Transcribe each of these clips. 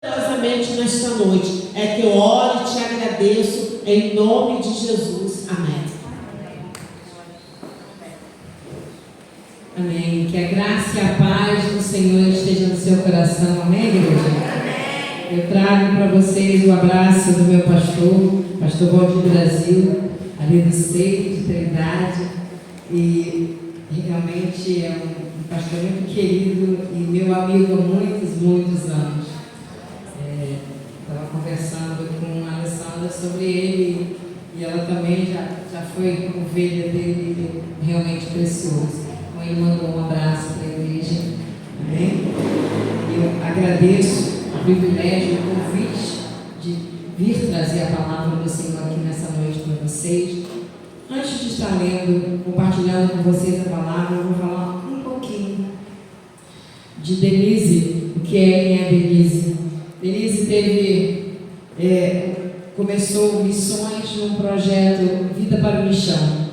Poderosamente nesta noite, é que eu oro e te agradeço em nome de Jesus. Amém. Amém. Que a graça e a paz do Senhor esteja no seu coração. Amém, igreja? Amém. Eu trago para vocês o abraço do meu pastor Valdir Brasil, ali do Seio de Trindade, e realmente é um pastor muito querido e meu amigo há muitos anos. Estava conversando com a Alessandra sobre ele e ela também já foi ovelha dele, realmente precioso. Então ele mandou um abraço para a igreja. Amém? Eu agradeço o privilégio, o convite de vir trazer a palavra do Senhor aqui nessa noite para vocês. Antes de estar lendo, compartilhando com vocês a palavra, eu vou falar um pouquinho de Denise, o que é quem é Denise. Denise começou missões num projeto Vida para o Michão.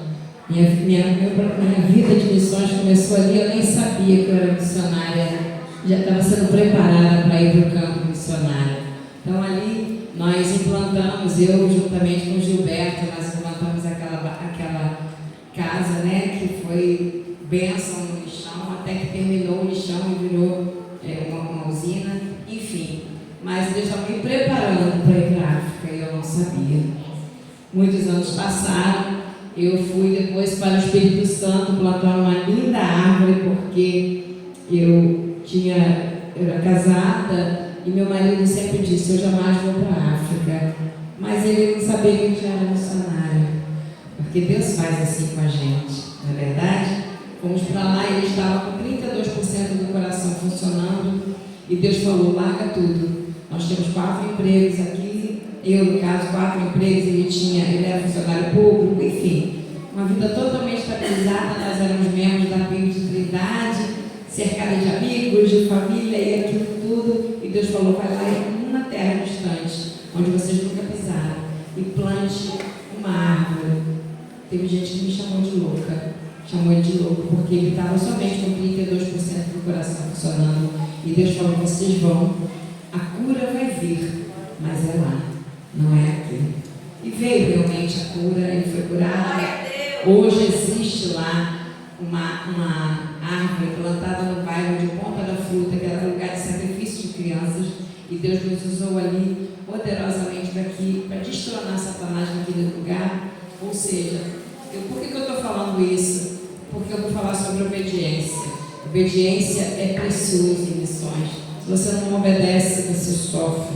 Minha vida de missões começou ali, eu nem sabia que eu era missionária, já estava sendo preparada para ir para o campo missionário. Então ali nós implantamos, eu juntamente com o Gilberto, nós implantamos aquela casa, né, que foi bênção no lixão, até que terminou o lixão e virou uma usina, enfim. Mas Deus estava me preparando para ir para a África e eu não sabia. Muitos anos passaram, eu fui depois para o Espírito Santo plantar uma linda árvore, porque eu era casada e meu marido sempre disse: eu jamais vou para a África. Mas ele não sabia que eu já era missionária, porque Deus faz assim com a gente, não é verdade? Fomos para lá e ele estava com 32% do coração funcionando e Deus falou: larga tudo. Nós temos 4 empregos aqui, eu no caso 4 empregos, ele era funcionário público, enfim, uma vida totalmente estabilizada. Nós éramos membros da PIB de Trindade, cercada de amigos, de família e aquilo tudo, e Deus falou: vai lá em uma terra distante, onde vocês nunca pisaram, e plante uma árvore. Teve gente que me chamou de louco, porque ele estava somente com 32% do coração funcionando, e Deus falou: vocês vão, a cura vai vir, mas é lá, não é aqui. E veio realmente a cura, ele foi curado. Hoje existe lá uma árvore plantada no bairro de Ponta da Fruta, que era um lugar de sacrifício de crianças, e Deus nos usou ali poderosamente daqui para destronar Satanás naquele lugar. Ou seja, por que eu estou falando isso? Porque eu vou falar sobre obediência. Obediência é preciosa em missões. Se você não obedece, você sofre.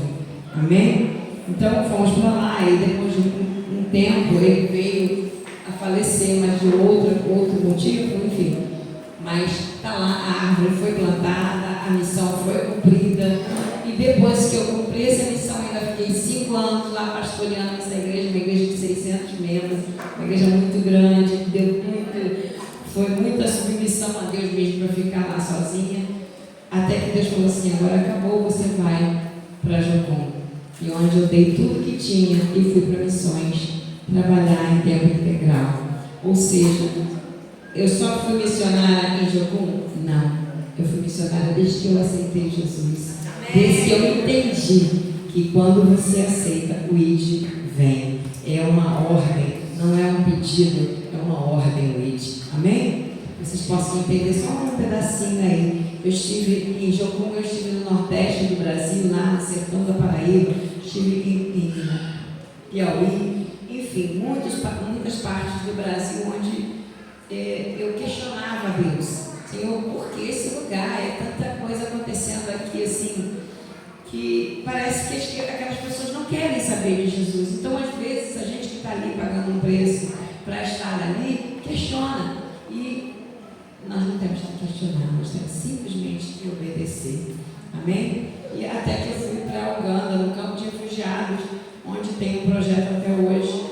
Amém? Então fomos para lá e depois de um tempo ele veio a falecer, mas de outro motivo, enfim. Mas está lá, a árvore foi plantada, a missão foi cumprida. E depois que eu cumpri essa missão, ainda fiquei 5 anos lá pastoreando essa igreja, uma igreja de 600 membros, uma igreja muito grande, foi muita submissão a Deus mesmo para ficar lá sozinha. Até que Deus falou assim: agora acabou, você vai para Jocum. E onde eu dei tudo que tinha e fui para missões, trabalhar em tempo integral. Ou seja, eu só fui missionária em Jocum? Não. Eu fui missionária desde que eu aceitei Jesus. Desde que eu entendi que quando você aceita, o ID vem. É uma ordem, não é um pedido, é uma ordem o ID. Amém? Vocês possam entender só um pedacinho aí. Eu estive em Jocum, eu estive no Nordeste do Brasil, lá no sertão da Paraíba, estive em Piauí, enfim, muitas partes do Brasil onde eu questionava a Deus: Senhor, por que esse lugar? É tanta coisa acontecendo aqui assim, que parece que aquelas pessoas não querem saber de Jesus. Então, às vezes, a gente que está ali pagando um preço para estar ali, questiona. E nós não temos que questionar, nós temos simplesmente que obedecer. Amém? E até que eu fui para Uganda, no campo de refugiados, onde tem um projeto até hoje.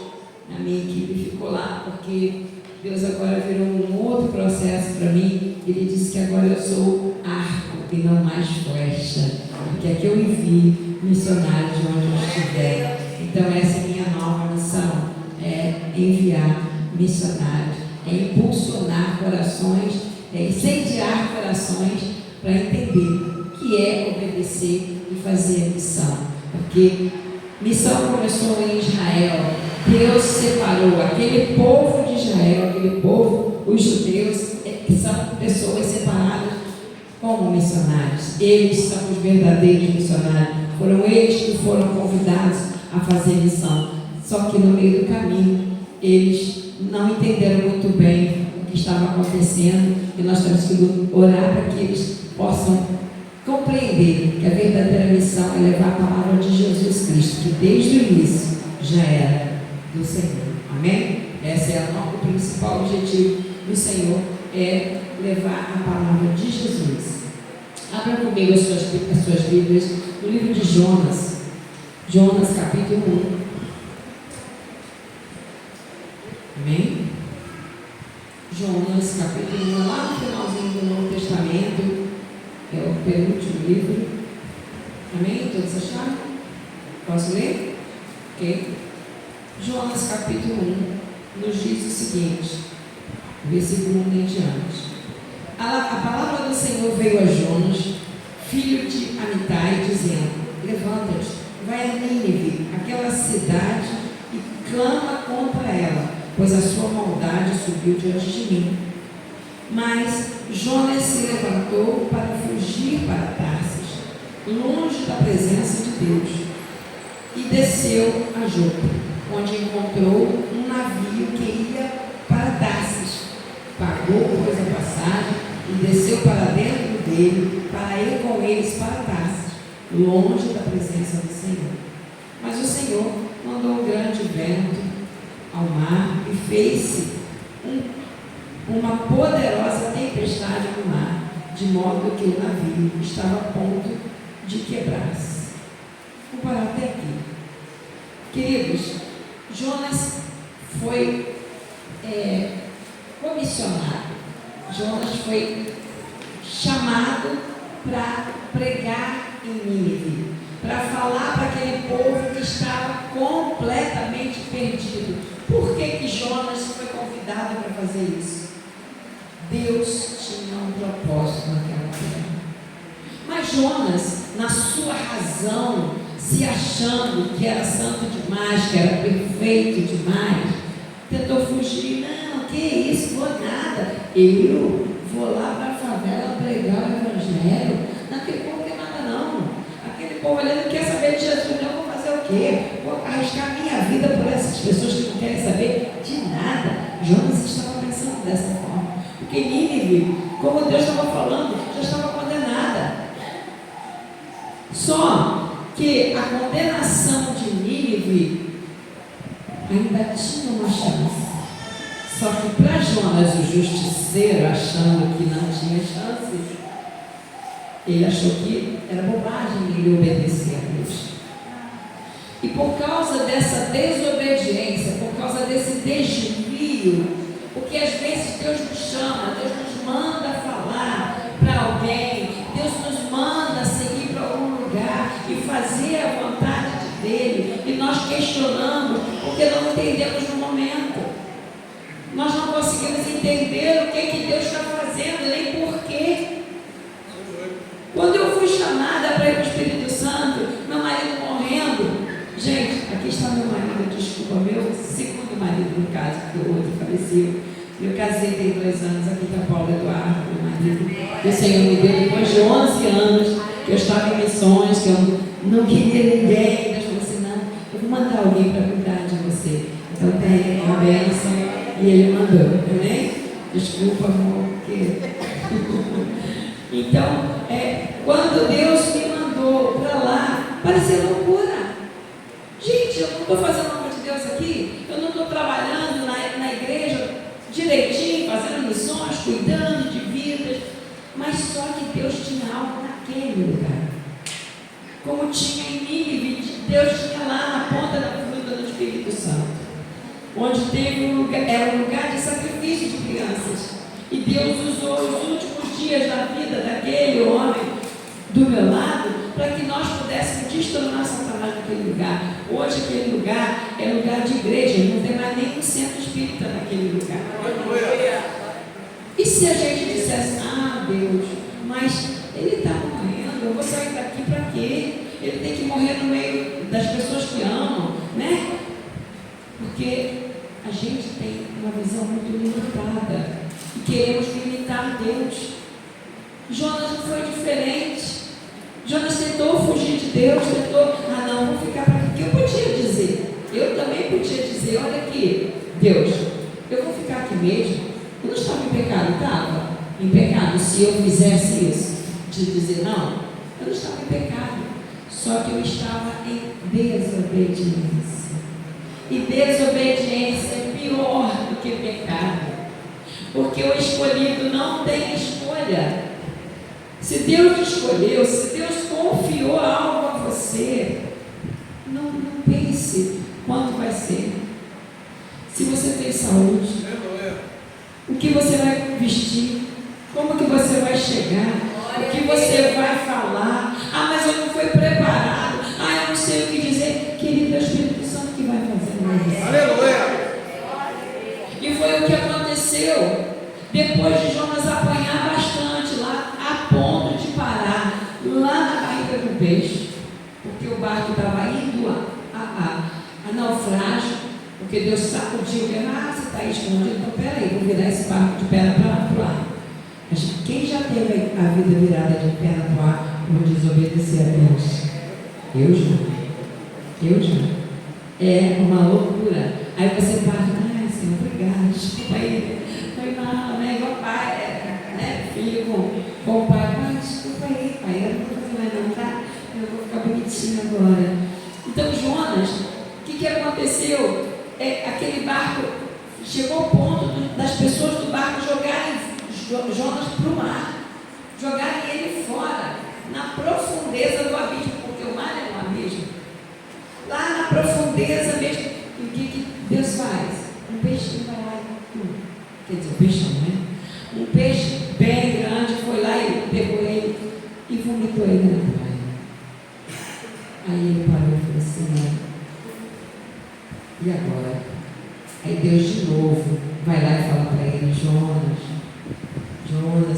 A minha equipe ficou lá, porque Deus agora virou um outro processo para mim. Ele disse que agora eu sou arco e não mais flecha, porque aqui eu envio missionários de onde eu estiver. Então essa é a minha nova missão, é enviar missionários, é impulsionar corações, é incendiar corações para entender o que é obedecer e fazer missão, porque missão começou em Israel. Deus separou aquele povo de Israel, aquele povo, os judeus, que são pessoas separadas como missionários. Eles são os verdadeiros missionários. Foram eles que foram convidados a fazer missão. Só que no meio do caminho, eles não entenderam muito bem o que estava acontecendo, e nós temos que orar para que eles possam compreender que a verdadeira missão é levar a palavra de Jesus Cristo, que desde o início já era do Senhor. Amém? Esse é o principal objetivo do Senhor, é levar a palavra de Jesus. Abra comigo as suas Bíblias no livro de Jonas. Jonas capítulo 1. Amém? Jonas capítulo 1, lá no finalzinho do Novo Testamento, é o penúltimo livro. Amém? Todos acharam? Posso ler? Ok. Jonas capítulo 1 nos diz o seguinte, versículo 1 em diante. A palavra do Senhor veio a Jonas, filho de Amitai, dizendo: levanta-te, vai a Nínive, aquela cidade, e clama contra ela, pois a sua maldade subiu diante de mim. Mas Jonas se levantou para fugir para Tarsis, longe da presença de Deus, e desceu a Jope, onde encontrou um navio que ia para Tarsis. Pagou, pois, a passagem e desceu para dentro dele, para ir com eles para Tarsis, longe da presença do Senhor. Mas o Senhor mandou um grande vento ao mar e fez-se uma poderosa tempestade no mar, de modo que o navio estava a ponto de quebrar-se. Vou parar até aqui. Queridos, Jonas foi comissionado. Jonas foi chamado para pregar em Nínive, para falar para aquele povo que estava completamente perdido. Por que Jonas foi convidado para fazer isso? Deus tinha um propósito naquela terra. Mas Jonas, na sua razão, se achando que era santo demais, que era perfeito demais, tentou fugir. Não, que isso, vou nada. Eu vou lá para a favela pregar o evangelho. Naquele povo não tem nada não. Aquele povo ali não quer saber de Jesus, não. Vou fazer o quê? Vou arriscar minha vida por essas pessoas que não querem saber de nada. Jonas estava pensando dessa forma. Porque Nínive, como Deus estava falando, já estava condenada. Só que a condenação de Nínive ainda tinha uma chance. Só que para Jonas, o justiceiro, achando que não tinha chance, ele achou que era bobagem ele obedecer a Deus. E por causa dessa desobediência, por causa desse desvio, porque às vezes Deus nos chama, Deus nos manda falar para alguém, Deus nos manda seguir para algum lugar e fazer a vontade dele, e nós questionamos porque não entendemos no momento. Nós não conseguimos entender o que Deus está fazendo, nem porquê. Quando eu fui chamada para ir para o Espírito Santo, meu marido morrendo, gente, aqui está meu marido, desculpa, meu segundo marido no caso, porque o outro faleceu. Eu casei tem 2 anos, aqui está Paulo Eduardo, meu marido, que o Senhor me deu depois de 11 anos, que eu estava em missões, que eu não queria ninguém. Deus falou assim: não, eu vou mandar alguém para cuidar de você. Então tem uma bênção. E ele mandou, amém? Desculpa, amor, porque... Então, quando Deus me mandou para lá, parecia loucura. Gente, eu não estou fazendo a obra de Deus aqui, eu não estou trabalhando na igreja direitinho, fazendo missões, cuidando de vidas, mas só que Deus tinha algo naquele lugar. Como tinha em Nínive, Deus tinha lá na ponta da fruta do Espírito Santo, onde era um lugar de sacrifício de crianças. E Deus usou os últimos dias da vida daquele homem do meu lado para que nós pudéssemos destronar Satanás naquele lugar. Hoje aquele lugar é lugar de igreja, não tem mais nenhum centro espírita naquele lugar. E se a gente dissesse: ah, Deus, mas ele está morrendo, eu vou sair daqui para quê? ele tem que morrer no meio das pessoas que amam, né? Porque a gente tem uma visão muito limitada e queremos limitar Deus. Jonas não foi diferente. Jonas tentou fugir de Deus, não, vou ficar para aqui. O que eu podia dizer? Eu também podia dizer, olha aqui, Deus, eu vou ficar aqui mesmo. Eu não estava em pecado, estava em pecado. Se eu fizesse isso, de dizer não, eu não estava em pecado. Só que eu estava em desobediência. E desobediência é pior do que pecado. Porque o escolhido não tem escolha. Se Deus te escolheu, se Deus confiou algo a você, não pense quanto vai ser. Se você tem saúde, o que você vai vestir, como que você vai chegar, o que você vai falar. Mas eu não fui preparado, eu não sei o que dizer. Querido, é o Espírito Santo que vai fazer mais isso. Aleluia! E foi o que aconteceu. Depois de Jonas apanhar bastante lá, a ponto de parar lá na barriga do peixe, porque o barco estava indo a naufrágio, porque Deus sacudiu, você está aí escondido, então peraí, vou virar esse barco de perna para o ar. Quem já teve a vida virada de perna para o ar por desobedecer a Deus? Eu já. É uma loucura. Aí você para, Senhor, obrigado, desculpa aí. Foi mal, né? Igual pai, né? Filho com o pai, desculpa aí, pai, eu não vou fazer mais não, tá? Eu vou ficar bonitinho agora. Então, Jonas, o que aconteceu? Aquele barco chegou ao ponto das pessoas do barco jogarem Jonas para o mar, jogarem ele fora, na profundeza do abismo, porque o mar é um abismo. Lá na profundeza mesmo. E o que Deus faz? Um peixinho vai lá quer dizer, um peixão, né? Um peixe bem grande foi lá e pegou ele e vomitou ele na praia. Aí ele parou e falou assim, e agora? Aí Deus de novo vai lá e fala para ele, Jonas,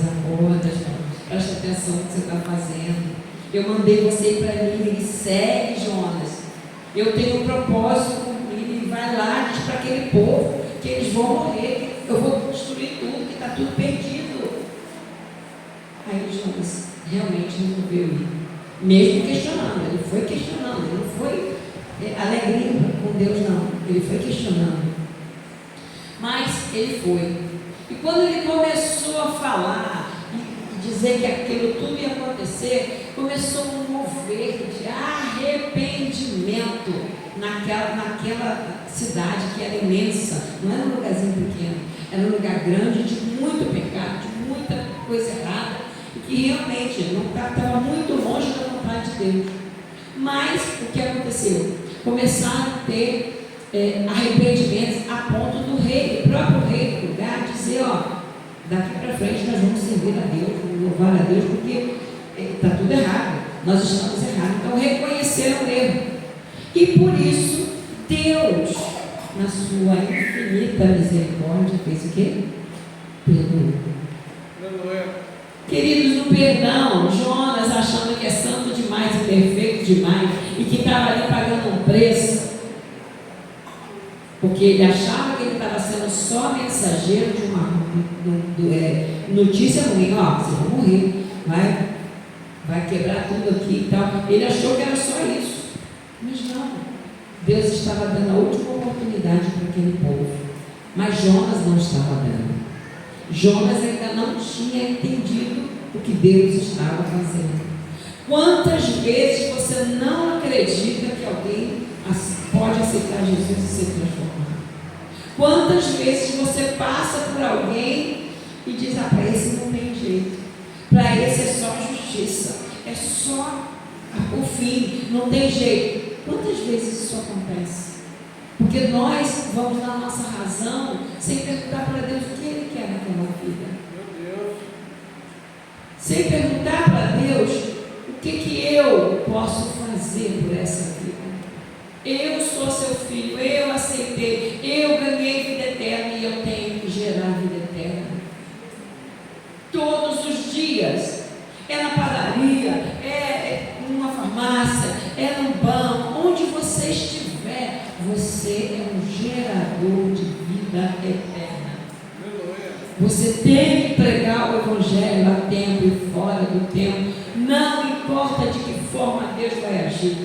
acorda, presta atenção no que você está fazendo. Eu mandei você ir para mim, ele segue, Jonas. Eu tenho um propósito com ele, vai lá, diz para aquele povo que eles vão morrer, eu vou destruir tudo, que está tudo perdido. Aí Jonas realmente resolveu ir, mesmo questionando, ele foi questionando, ele não foi alegria com Deus não, ele foi questionando, mas ele foi. E quando ele começou a falar e dizer que aquilo tudo ia acontecer, começou um mover de arrependimento naquela cidade que era imensa, não era um lugarzinho pequeno, era um lugar grande de muito pecado, de muita coisa errada, e que realmente não estava muito longe da vontade de Deus. Mas o que aconteceu? Começaram a ter arrependimentos a ponto do rei, o próprio rei do lugar, dizer, daqui para frente nós vamos servir a Deus, vamos louvar a Deus, porque está tudo errado, nós estamos errados. Então reconheceram o erro. E por isso, Deus, na sua infinita misericórdia, fez o quê? Perdoou. Queridos, no perdão, Jonas, achando que é santo demais e perfeito demais, e que estava ali pagando um preço, porque ele achava que ele estava sendo só mensageiro de uma notícia ruim, você vai morrer, vai quebrar tudo aqui e tal. Ele achou que era só isso, mas não. Deus estava dando a última oportunidade para aquele povo, mas Jonas não estava dando. Jonas ainda não tinha entendido o que Deus estava fazendo. Quantas vezes você não acredita que alguém pode aceitar Jesus e ser transformado? Quantas vezes você passa por alguém e diz, para esse não tem jeito, para esse é só justiça, é só o fim, não tem jeito. Quantas vezes isso acontece? Porque nós vamos na nossa razão sem perguntar para Deus o que Ele quer naquela vida. Meu Deus. Sem perguntar para Deus o que eu posso fazer por essa vida. Eu sou seu filho, eu aceitei, eu ganhei vida eterna e eu tenho que gerar vida eterna. Todos os dias. É na padaria, é numa farmácia, você é um gerador de vida eterna. Você tem que pregar o Evangelho a tempo e fora do tempo. Não importa de que forma Deus vai agir.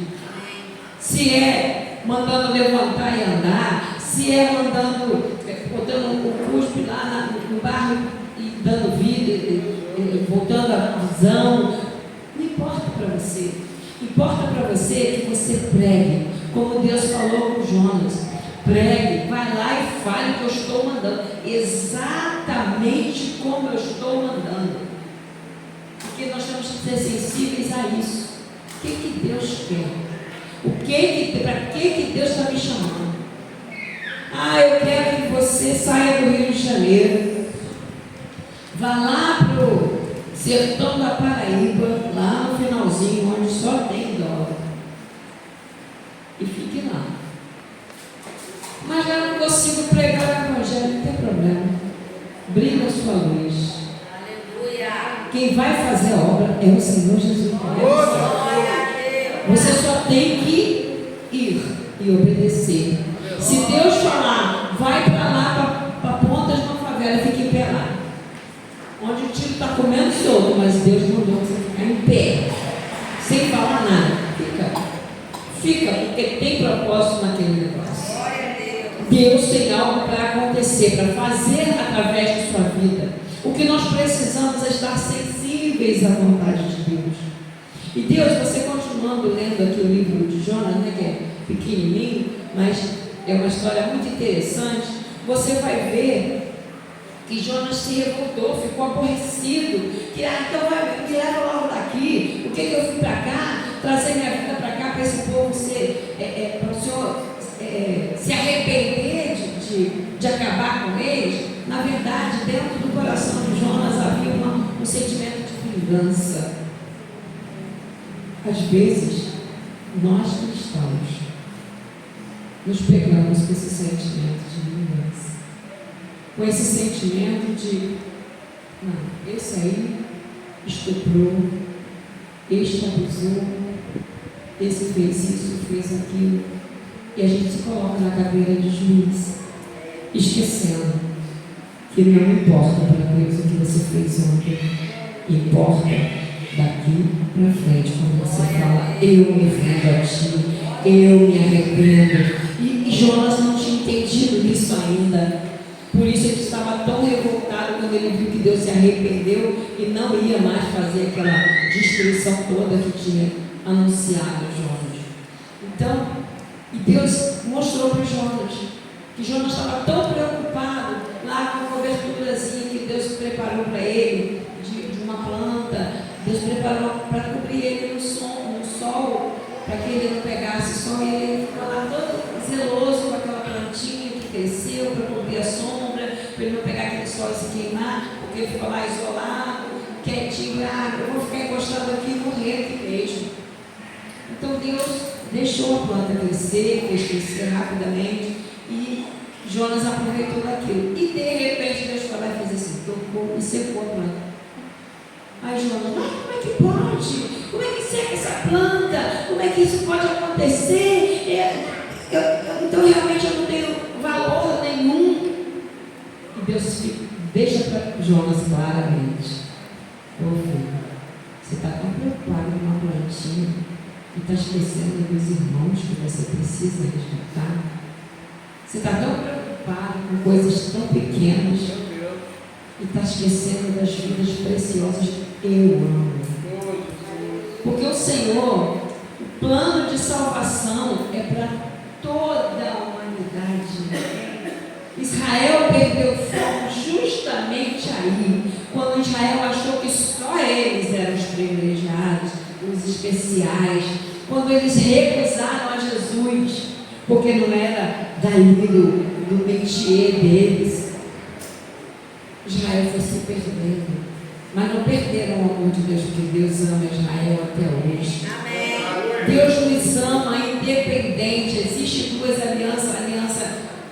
Se é mandando levantar e andar, se é mandando, botando o cuspe lá no barro e dando vida, voltando a visão, não importa para você. Importa para você que você pregue, como Deus falou com Jonas. Pregue, vai lá e fale o que eu estou mandando, exatamente como eu estou mandando, porque nós temos que ser sensíveis a isso. O que Deus quer? Para que Deus está me chamando? Eu quero que você saia do Rio de Janeiro, vá lá para o sertão da Paraíba, lá no finalzinho, onde só tem dólar, e fique lá. Mas eu não consigo pregar o Evangelho, não tem problema. Brilha a sua luz. Aleluia. Quem vai fazer a obra é o Senhor Jesus Cristo. Você só tem que ir e obedecer. Se Deus falar, vai para lá, para Pontas de uma favela, fique em pé lá. Onde o tiro está comendo solto, mas Deus mandou você ficar em pé, sem falar nada. Fica, porque tem propósito naquele negócio. Deus tem algo para acontecer, para fazer através de sua vida. O que nós precisamos é estar sensíveis à vontade de Deus. E Deus, você continuando lendo aqui o livro de Jonas, né, que é pequenininho, mas é uma história muito interessante, você vai ver que Jonas se revoltou, ficou aborrecido, que então me leva logo daqui, por que eu fui para cá, trazer minha vida para cá, para esse povo para o Senhor se arrepender de acabar com eles. Na verdade, dentro do coração de Jonas havia um sentimento de vingança. Às vezes, nós cristãos nos pegamos com esse sentimento de vingança, com esse sentimento de não, esse aí estuprou, este abusou, esse fez isso, fez aquilo, e a gente se coloca na cadeira de juiz, esquecendo que não importa para Deus o que você fez ontem, importa daqui para frente, quando você fala, eu me rendo a ti, eu me arrependo. E Jonas não tinha entendido isso ainda, por isso ele estava tão revoltado quando ele viu que Deus se arrependeu e não ia mais fazer aquela destruição toda que tinha anunciado a Jonas. Então, e Deus mostrou para Jonas que Jonas estava tão preocupado lá com a coberturazinha que Deus preparou para ele, de uma planta. Deus preparou para cobrir ele no sol, para que ele não pegasse sol, e ele ficou lá todo zeloso com aquela plantinha que cresceu, para cobrir a sombra, para ele não pegar aquele sol e se queimar, porque ele ficou lá isolado, quietinho, eu vou ficar encostado aqui e morrer aqui mesmo. Então Deus deixou a planta crescer, fez crescer rapidamente, e Jonas aproveitou daquilo. E de repente Deus foi lá e fez assim, tocou e secou a planta. Aí Jonas, mas como é que pode? Como é que seca essa planta? Como é que isso pode acontecer? Então realmente eu não tenho valor nenhum. E Deus deixa para Jonas claramente, ô filho, você está tão preocupado com uma plantinha e está esquecendo dos irmãos que você precisa resgatar? Você está tão preocupado com coisas tão pequenas e está esquecendo das vidas preciosas que eu amo. Porque o Senhor, o plano de salvação é para toda a humanidade. Israel perdeu foco justamente aí, quando Israel achou que só eles eram os privilegiados, os especiais, quando eles recusaram a Jesus, porque não era dali do métier deles. Israel foi se perdendo, mas não perderam o amor de Deus, porque Deus ama Israel até hoje. Amém. Deus nos ama independente. Existem duas alianças, a aliança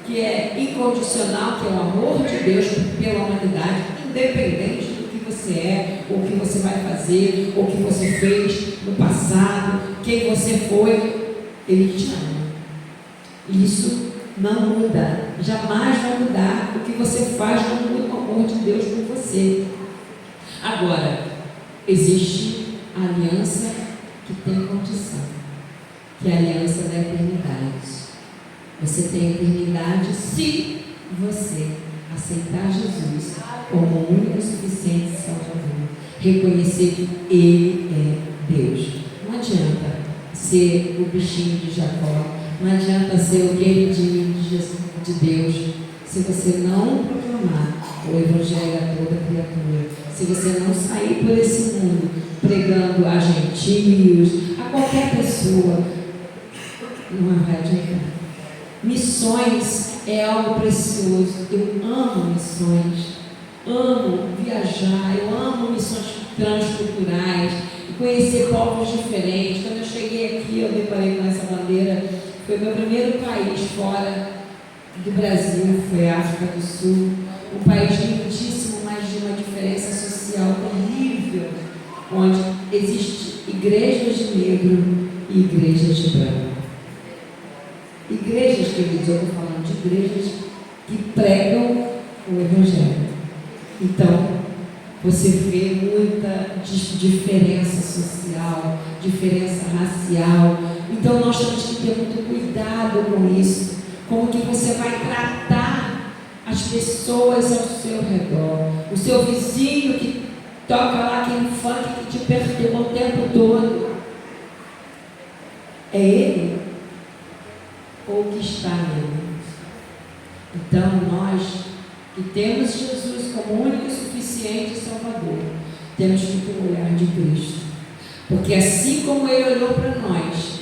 que é incondicional, que é o amor de Deus pela humanidade, independente do que você é, o que você vai fazer, o que você fez no passado, quem você foi, Ele te ama. Isso não muda, jamais vai mudar. O que você faz não muda o amor de Deus por você. Agora, existe a aliança que tem condição, que é a aliança da eternidade. Você tem a eternidade se você aceitar Jesus como o único e suficiente Salvador, reconhecer que Ele é Deus. Não adianta ser o bichinho de Jacó, não adianta ser o queridinho de Deus, se você não proclamar o Evangelho a toda criatura, se você não sair por esse mundo pregando a gentios, a qualquer pessoa, não vai adiantar. Missões é algo precioso. Eu amo missões, amo viajar, eu amo missões transculturais, conhecer povos diferentes. Quando eu cheguei aqui, eu deparei com essa bandeira. Foi meu primeiro país fora do Brasil, foi a África do Sul, um país lindíssimo, mas de uma diferença social terrível, onde existe igrejas de negro e igrejas de branco. Igrejas, queridos, eu estou falando de igrejas que pregam o Evangelho. Então, você vê muita diferença social, diferença racial. Então, nós temos que ter muito cuidado com isso. Como que você vai tratar as pessoas ao seu redor. O seu vizinho que toca lá aquele funk que te perturba o tempo todo. É ele ou o que está nele? Então, nós que temos Jesus como único e suficiente Salvador, temos que ter o olhar de Cristo. Porque assim como Ele olhou para nós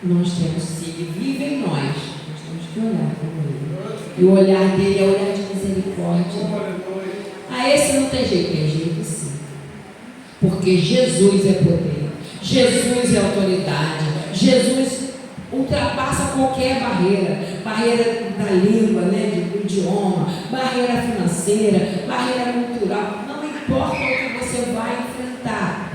temos, se Ele vive em nós temos que olhar como Ele. E o olhar dele é o olhar de misericórdia. Esse não tem jeito, tem jeito sim. Porque Jesus é poder, Jesus é autoridade, Jesus ultrapassa qualquer barreira da língua, do idioma, barreira financeira, barreira cultural. Não importa o que você vai enfrentar,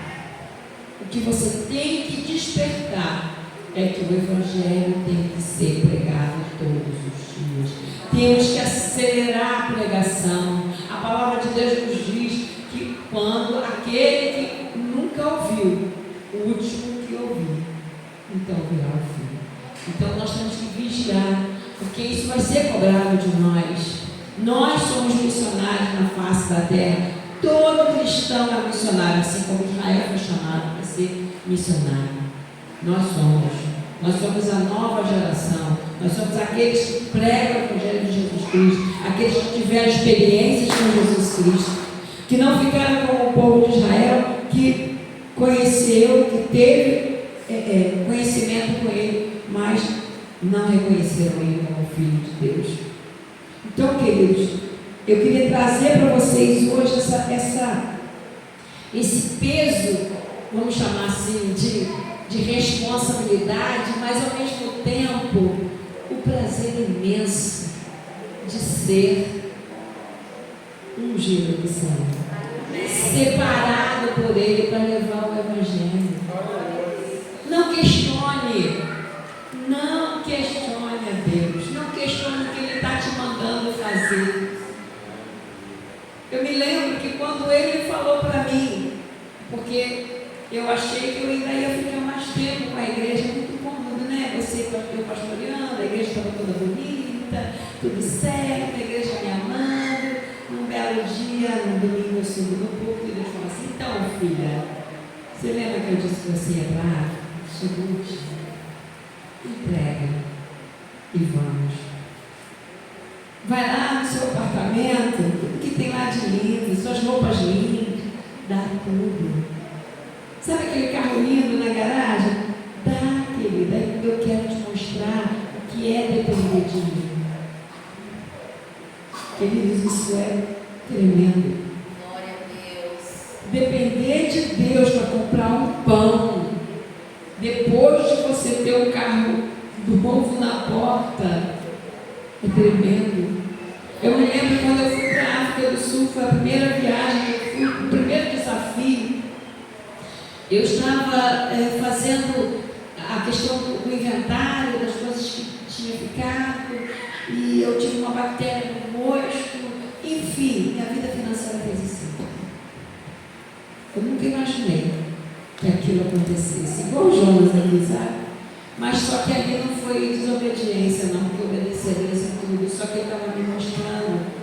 o que você tem que despertar é que o Evangelho tem que ser pregado todos os dias. Temos que acelerar a pregação. A palavra de Deus nos diz que quando aquele que nunca ouviu, o último que ouviu, então virá o fim. Então nós temos que vigiar, porque isso vai ser cobrado de nós. Nós somos missionários na face da terra. Todo cristão é missionário, assim como Israel foi chamado para ser missionário. Nós somos a nova geração, nós somos aqueles que pregam o Evangelho de Jesus Cristo, aqueles que tiveram experiências com Jesus Cristo, que não ficaram como o povo de Israel, que conheceu, que teve conhecimento com Ele, mas não reconheceram Ele como Filho de Deus. Então, queridos, eu queria trazer para vocês hoje esse peso, vamos chamar assim, de responsabilidade, mas ao mesmo tempo o prazer imenso de ser ungido do Senhor, separado por Ele para levar o Evangelho. Não questione a Deus, não questione o que Ele está te mandando fazer. Eu me lembro que quando Ele falou para mim, porque eu achei que eu ainda ia ficar mais tempo com a igreja, muito cômodo, né? Você eu pastoreando, a igreja estava toda bonita, tudo certo, a igreja me amando. Num belo dia, num domingo, eu subi no púlpito e Deus falou assim: então, filha, você lembra que eu disse que você ia lá? Seguinte, entrega e vamos. Vai lá no seu apartamento, tudo que tem lá de lindo, suas roupas lindas, dá tudo. Sabe aquele carro lindo na garagem? Dá, querida, eu quero te mostrar o que é depender de mim. Queridos, isso é tremendo. Glória a Deus. Depender de Deus para comprar um pão, depois de você ter um carro novo na porta, é tremendo. Eu me lembro quando eu fui para a África do Sul, foi a primeira viagem, o primeiro desafio. Eu estava fazendo a questão do inventário, das coisas que identificado, e eu tive uma bactéria no rosto, enfim, minha vida financeira fez assim. Eu nunca imaginei que aquilo acontecesse, igual Jonas aqui, sabe? Mas só que ali não foi desobediência, não, porque eu obedeci a Deus em tudo, só que ele estava me mostrando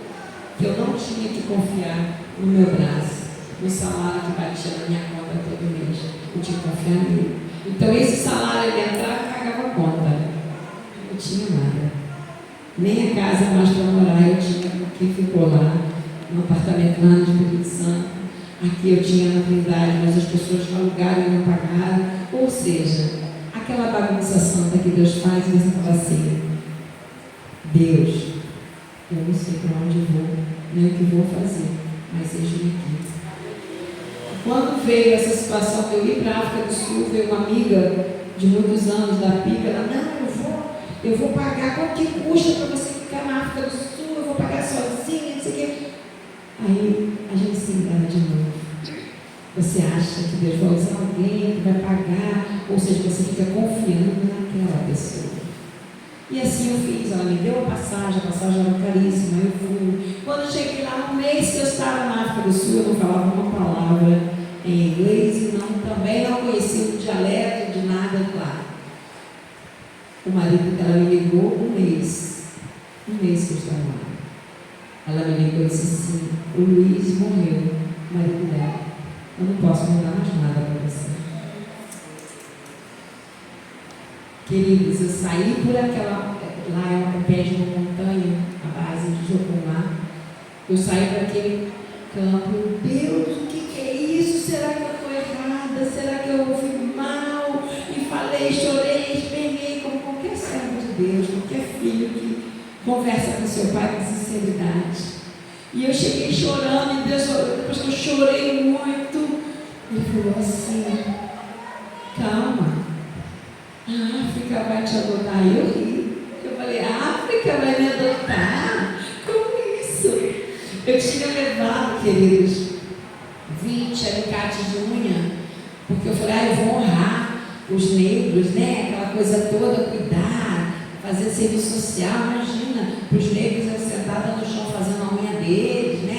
que eu não tinha que confiar no meu braço, no salário que batia na minha conta todo mês. Eu tinha que confiar nele. Então esse salário ele entrava e pagava a conta. Não tinha nada. Nem a casa mais para morar eu tinha, porque ficou lá, no apartamento lá no Espírito Santo. Aqui eu tinha na Trindade, mas as pessoas alugaram e não pagaram. Ou seja, aquela bagunça santa que Deus faz, você fala assim: Deus, eu não sei para onde vou, nem o que vou fazer, mas eis-me aqui. Quando veio essa situação de eu ir para a África do Sul, veio uma amiga de muitos anos da PIB, ela, não, eu vou pagar, quanto que custa para você ficar na África do Sul, eu vou pagar sozinha, não sei o quê. Aí a gente se engana de novo. Você acha que Deus vai usar alguém que vai pagar, ou seja, você fica confiando naquela pessoa. E assim eu fiz, ela me deu a passagem era caríssima, eu fui. Quando eu cheguei lá, no mês que eu estava na África do Sul, eu não falava uma palavra em inglês e também não conhecia o dialeto de nada de lá. O marido dela me ligou um mês que eu estava lá. Ela me ligou e disse assim: o Luiz morreu, o marido dela. Eu não posso mandar mais nada para você. Queridos, eu saí por aquela. Lá é um pé de uma montanha, a base de Jocumá. Eu saí para aquele campo. Deus, o que é isso? Será que eu estou errada? Será que eu ouvi mal? E falei, chorei, esperneei, como qualquer servo de Deus, qualquer filho que conversa com seu pai com sinceridade. E eu cheguei chorando, e Deus, depois que eu chorei muito, ele falou assim: calma, a África vai te adotar. Eu ri. Eu falei: a África vai me adotar? Como isso? Eu tinha levado, queridos, 20 alicates de unha, porque eu falei: eu vou honrar os negros, né? Aquela coisa toda, cuidar, fazer serviço social. Imagina, para os negros eu sentada no chão fazendo a unha deles, né?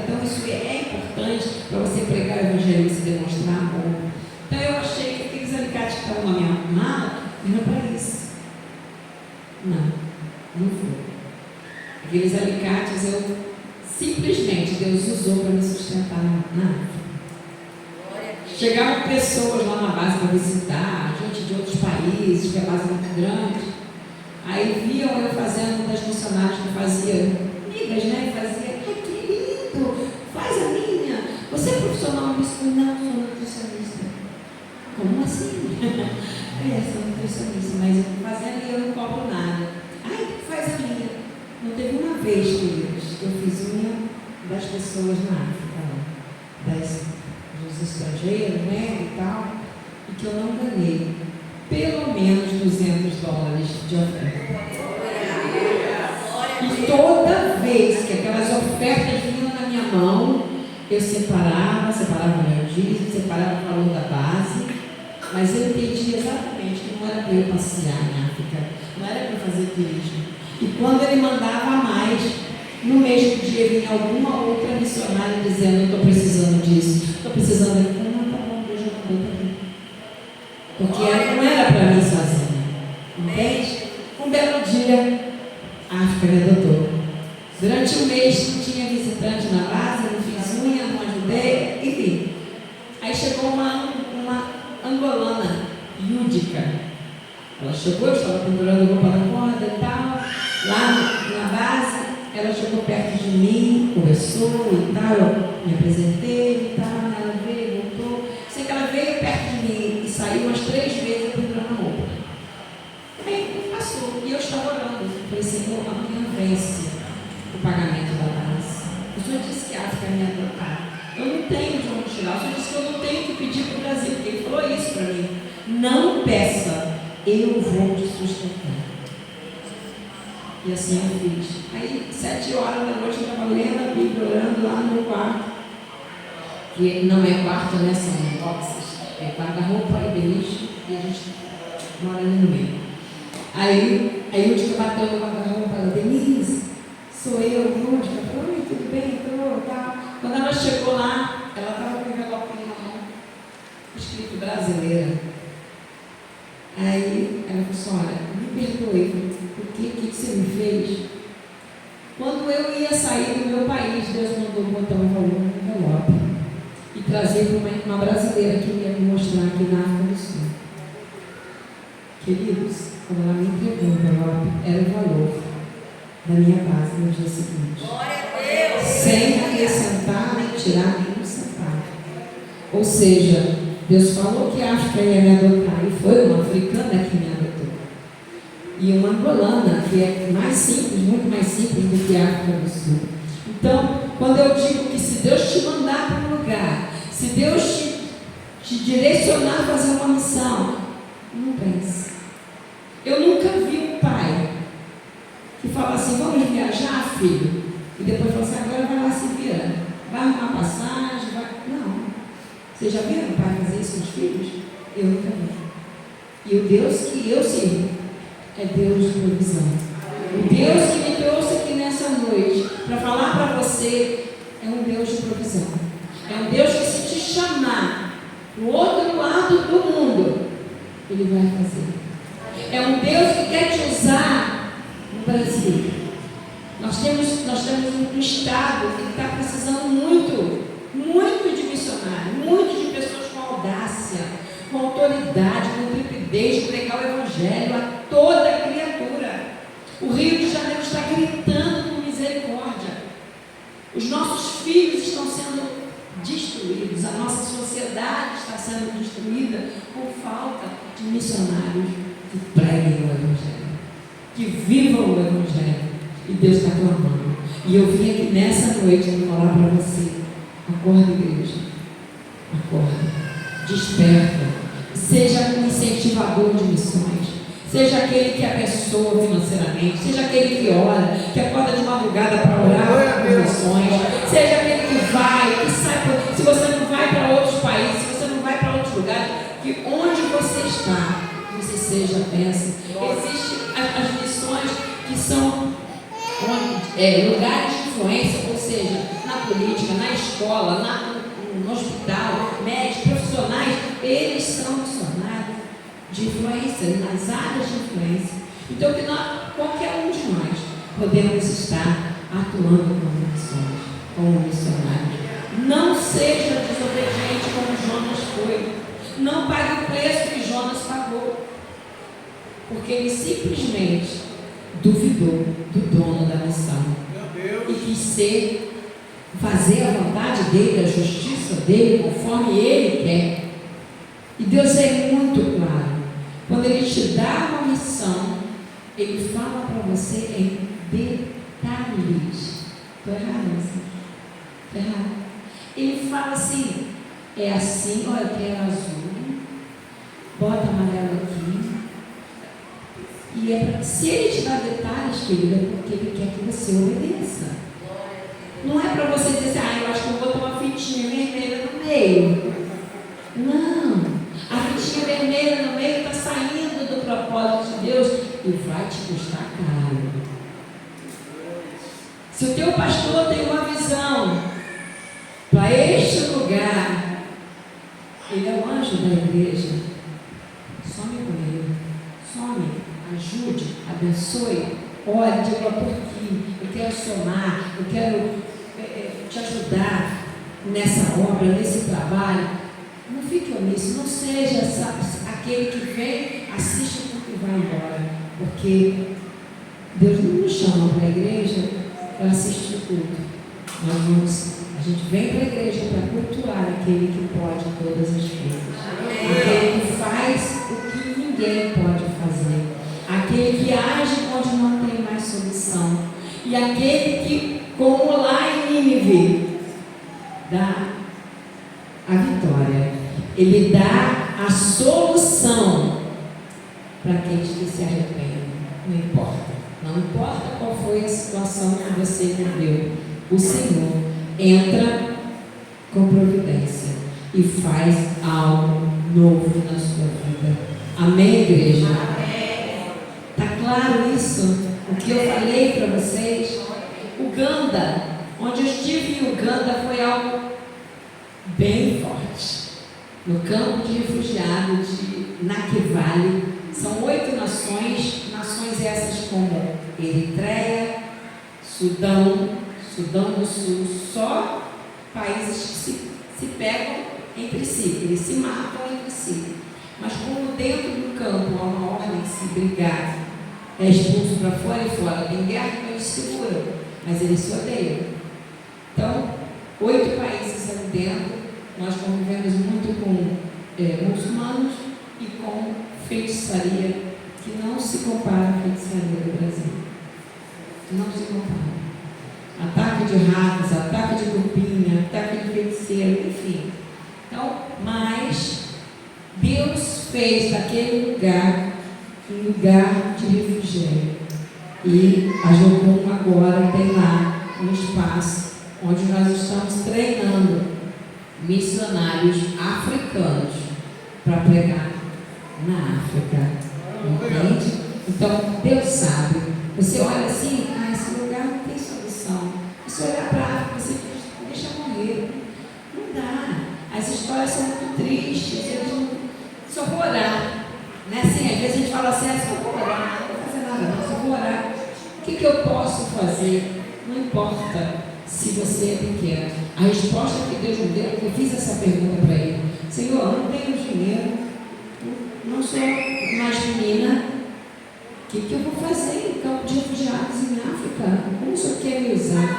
Então isso é importante para você pregar o evangelho e se demonstrar amor. Então eu achei que aqueles alicates que estavam na minha mala eram para isso. Não foi. Aqueles alicates simplesmente Deus usou para me sustentar na África. Chegavam pessoas lá na base para visitar, gente de outros países, que a base é muito grande. Aí viam eu fazendo uma das missionárias que fazia amigas, né? Fazia, ai que lindo, faz a minha. Você é profissional nisso? Não, sou nutricionista. Como assim? Sou nutricionista, mas fazendo e eu não cobro nada. Ai, faz a minha. Não teve uma vez, queridos, que eu fiz unha das pessoas na África, dos estrangeiros, né, e tal, e que eu não ganhei pelo menos $200 de oferta. E toda vez que aquelas ofertas vinham na minha mão, eu separava o meu dízimo, separava o valor da base, mas eu entendi exatamente que não era para eu passear na África, não era para fazer turismo. E quando ele mandava mais, no mesmo dia vinha alguma outra missionária dizendo: eu estou precisando disso, estou precisando daquilo. Não, tá bom, Deus já mandou para mim. Porque não era para mim sozinha. Entende? Um belo dia, a África me adotou. Durante um mês não tinha visitante na base, não fiz unha, não ajudei, enfim. Aí chegou uma angolana, Lúdica. Ela chegou, eu estava pendurando roupa na corda e tal. Lá na base, ela chegou perto de mim, conversou e tal. Eu me apresentei e tal. Ela veio, voltou. Sei que ela veio perto de mim e saiu umas 3 vezes pendurando a roupa. Aí passou. E eu estava orando. Falei: Senhor, amanhã vence o pagamento da base. O Senhor disse que a África me adotar. Eu não tenho de onde tirar. O Senhor disse que eu não tenho que pedir para o Brasil, porque Ele falou isso para mim. Não peça, eu vou te sustentar. E assim eu fiz. Aí, 7 horas da noite, eu estava lendo a Bíblia, orando lá no meu quarto. Que não é quarto, né? São boxes. É guarda-roupa e beliche. E a gente mora ali no meio. Aí Lúdica bateu no guarda-roupa e falou: Denise, sou eu, Lúdica. Falou: oi, tudo bem? Entrou, tal. Quando ela chegou lá, ela estava com o envelopinho na mão, escrito brasileira. Aí ela falou assim: olha, me perdoe, por que você me fez? Quando eu ia sair do meu país, Deus mandou botar um valor no envelope e trazer para uma brasileira que ia me mostrar aqui na África do Sul. Queridos, quando ela me entregou o envelope, era o valor da minha base no dia seguinte. Glória a Deus. Sem acrescentar nem tirar nenhum centavo. Ou seja, Deus falou que a África ia me adotar, e foi uma africana que me adotou. E uma angolana, que é mais simples, muito mais simples do que a África do Sul. Então, quando eu digo que se Deus te mandar para um lugar, se Deus te direcionar a fazer uma missão, não pense. Eu nunca vi um pai que fala assim: vamos viajar, filho? E depois fala assim: agora vai lá, se vira. Vai arrumar passagem, vai... Não. Vocês já viram um pai fazer isso com os filhos? Eu nunca vi. E o Deus que eu sirvo é Deus de provisão. O Deus que me trouxe aqui nessa noite para falar para você é um Deus de provisão. É um Deus que, se te chamar no outro lado do mundo, Ele vai fazer. É um Deus que quer te usar no Brasil. Nós temos um estado que está precisando muito de missionários, muito de pessoas com audácia, com autoridade, com intrepidez, de pregar o Evangelho a toda criatura. O Rio de Janeiro está gritando por misericórdia. Os nossos filhos estão sendo destruídos, a nossa sociedade está sendo destruída por falta de missionários que preguem o Evangelho, que vivam o Evangelho. E Deus está clamando. E eu vim aqui nessa noite falar para você: acorda, igreja, acorda, desperta, seja um incentivador de missões, seja aquele que abençoa financeiramente, seja aquele que ora, que acorda de madrugada para orar por missões, seja aquele que vai, que sai, se você não vai para outros países, se você não vai para outros lugares, que onde você está, você seja bênção. Existem as missões que são lugares de influência, ou seja, na política, na escola, no hospital, médicos, profissionais, eles são missionários de influência, nas áreas de influência. Então, que qualquer um de nós podemos estar atuando como missionários. Não seja desobediente como Jonas foi. Não pague o preço que Jonas pagou, porque ele simplesmente duvidou do dono da missão e quis fazer a vontade dele, a justiça dele, conforme ele quer. E Deus é muito claro. Quando Ele te dá uma missão, Ele fala para você em detalhes. Estou errado, assim? Estou errado. Ele fala assim: é assim, olha, eu quero azul, bota amarelo aqui. E se Ele te dá detalhes, querida, é porque Ele quer que você obedeça. Não é para você dizer assim: eu acho que eu vou botar uma fitinha vermelha no meio. Não. A fitinha vermelha no meio está saindo do propósito de Deus e vai te custar caro. Se o teu pastor tem uma visão para este lugar, ele é o anjo da igreja, some com ele, some, ajude, abençoe, ore, diga: eu estou aqui, eu quero somar, eu quero te ajudar nessa obra, nesse trabalho. Não fique omisso, não seja aquele que vem, assiste tudo e vai embora, porque Deus não nos chama para a igreja para assistir tudo. A gente vem para a igreja para cultuar aquele que pode todas as coisas, aquele que faz o que ninguém pode fazer, aquele que age onde não tem mais solução, e aquele que, como lá em Nínive, dá a vitória. Ele dá a solução para aqueles que se arrependem. Não importa qual foi a situação que você viveu, o Senhor entra com providência e faz algo novo na sua vida. Amém, igreja? Está claro isso? O que eu falei para vocês? Uganda, onde eu estive em Uganda foi algo bem forte. No campo de refugiados de Nakivale, são 8 nações essas como Eritreia, Sudão do Sul, só países que se pegam entre si, eles se matam entre si. Mas como dentro do campo há uma ordem de se brigar, é expulso para fora e fora, tem guerra, então eles se seguram, mas eles se odeiam. Então, 8 países ali dentro, nós convivemos muito com muçulmanos e com feitiçaria, que não se compara à feitiçaria do Brasil. Não se compara. Ataque de ratos, ataque de cupinha, ataque de feiticeiro, enfim. Então, mas Deus fez daquele lugar um lugar de refúgio. E a Jocum agora tem lá um espaço onde nós estamos treinando missionários africanos para pregar na África. Entende? Então, Deus sabe. Você olha assim, esse lugar não tem solução. Você olha para a África, você diz, deixa morrer. Não dá. As histórias são muito tristes, eles não... Só vou orar. Né? Assim, às vezes a gente fala assim, só vou orar, não vou fazer nada, não, só vou orar. O que eu posso fazer? Não importa se você é pequeno. A resposta que Deus me deu, eu fiz essa pergunta para ele. Senhor, eu não tenho dinheiro, não sou mais menina, o que eu vou fazer em campo de refugiados em África? Como o Senhor quer me usar?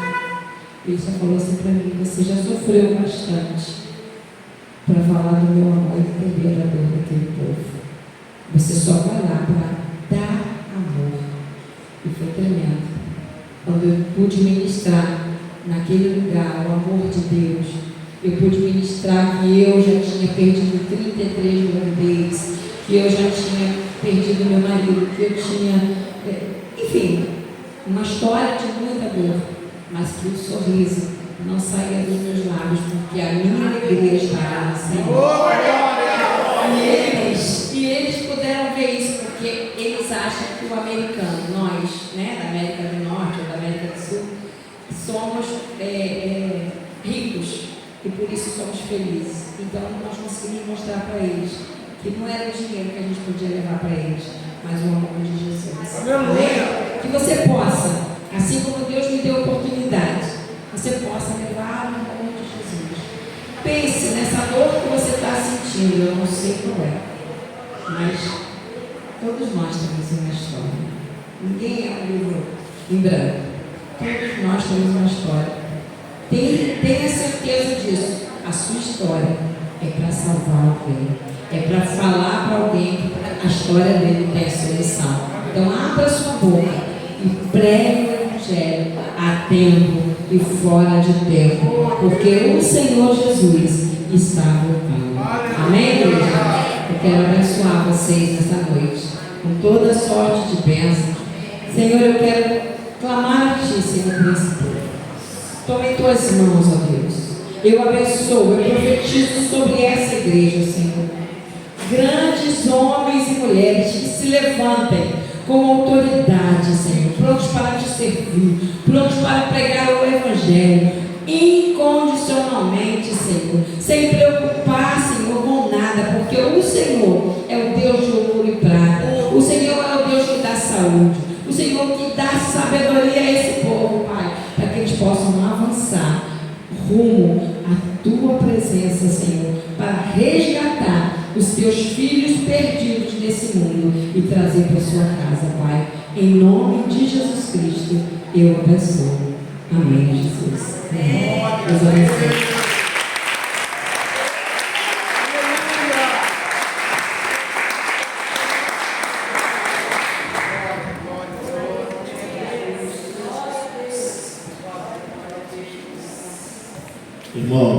Ele só falou assim para mim, você já sofreu bastante para falar do meu amor e entender a dor daquele povo. Você só vai lá para dar amor. E foi tremendo. Quando eu pude ministrar naquele lugar o amor de Deus, eu pude ministrar que eu já tinha perdido 33 gravidez, que eu já tinha perdido meu marido, que eu tinha, enfim, uma história de muita dor, mas que o sorriso não saía dos meus lábios, porque a minha alegria estava no Senhor. E eles puderam ver isso, porque eles acham que o americano, nós, né, da América do Norte ou da América do Sul, somos ricos e por isso somos felizes. Então nós conseguimos mostrar para eles que não era o dinheiro que a gente podia levar para eles, mas o amor de Jesus. Amém? Que você possa, assim como Deus me deu a oportunidade, você possa levar o amor de Jesus. Pense nessa dor que você está sentindo, eu não sei qual é, mas todos nós temos uma história. Ninguém é um livro em branco. Todos nós temos uma história. Tenha certeza disso. A sua história é para salvar alguém. É para falar para alguém que a história dele tem solução. Então abra sua boca e pregue o Evangelho a tempo e fora de tempo. Porque o Senhor Jesus está voltando. Amém, igreja? Eu quero abençoar vocês nessa noite com toda sorte de bênçãos. Senhor, eu quero clamar a Ti, Senhor príncipe. Toma em Tuas mãos, ó Deus. Eu abençoo, eu profetizo sobre essa igreja, Senhor. Grandes homens e mulheres que se levantem com autoridade, Senhor, prontos para Te servir, prontos para pregar o Evangelho, incondicionalmente, Senhor, sem preocupar, Senhor, com nada, porque o Senhor é o Deus de ouro e prata, o Senhor é o Deus que dá saúde, o Senhor que dá sabedoria a esse povo, Pai, para que eles possam avançar rumo à Tua presença, Senhor, para resgatar os Teus filhos perdidos nesse mundo e trazer para a Sua casa, Pai. Em nome de Jesus Cristo, eu abençoo. Amém, Jesus. Amém. Deus abençoe. Irmão.